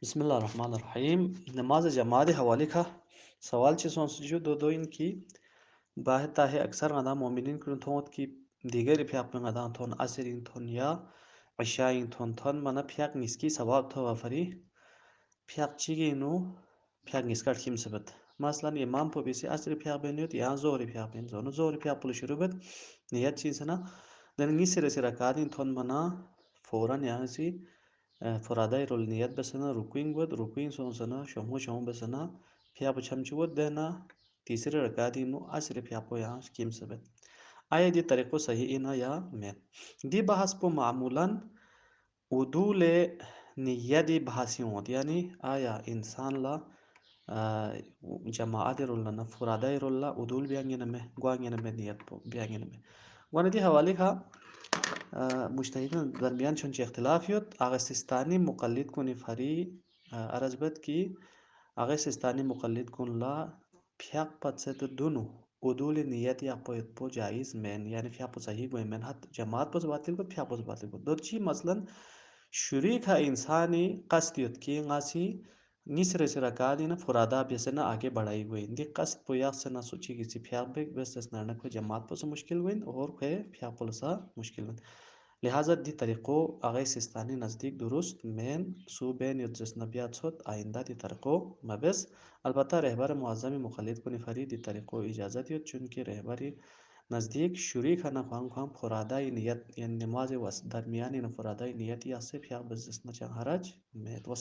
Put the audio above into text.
بسم الله الرحمن الرحیم. نماز جماعت حوالی کا سوال چی سون سجو دو این کی باهت تاه اکثر غدا مؤمنین کرن تونت کی دیگر پیاق من غدا تون عصرین تون یا عشاءین تون منا پیاق نیسکی ثواب تو وفری پیاق چیگی نو پیاق نیسکار کیم سبت مثلا امام پو بیسی عصر پیاق بینیوت یا ظهر پیاق بین زونو ظهر پیاق پلو شروع بد نیت چیزنا دن نیسر سر کادین تون منا فورا یا سی فرادای رول نیت بسنا رکوین بود رکوین سون سنا شمو بسنا پیا بچم بود دینا تیسرے رکعتی نو عصر پیا پو یہاں کیم سبت آیا دی طریقو صحیح اینا یا میں دی بحث پو معمولا ادول نیتی بحثیوں ہوتی یعنی آیا انسان لا جماعت رول نا فرادای رول لا ادول بیانگی نمے گوانگی نمے نیت پو بیانگی نمے وانا دی حوالی کا مجتہدین درمیان چونچہ اختلاف یوت آغا سستانی مقلد کنی فری عرضبت کی آغا سستانی مقلد کن لا فیاق پت ست دونو ادول نیت یا پو جائز مین یعنی فیاق پو صحیح گوئی مین حت جماعت پو باطل کو فیاق پو باطل کو دو چی مثلا شریک انسانی قصد یوت کی غاسی نیسر سر کادینا فرادا بیسنا آگے بڑھائی گوئی دی قصد پو یاق سنا سوچی کسی فیاق بیک بیس نرنک جماعت پو سا مشکل گوئی اور کوئی فیاق پو سا مشکل گوئی لہذا دی طریقو آغای سستانی نزدیک درست مین سو بین یدزس نبیات سوت آئندہ دی طریقو مبس البتہ رہبر معظم مخلد کو نفری دی طریقو اجازت یود چونکہ رہبری نزدیک شریک ہنا خوان خوان فرادائی نیت یعنی نماز درمیانی نفرادائی نیت یا صرف یا بزس نچا حرج میں تو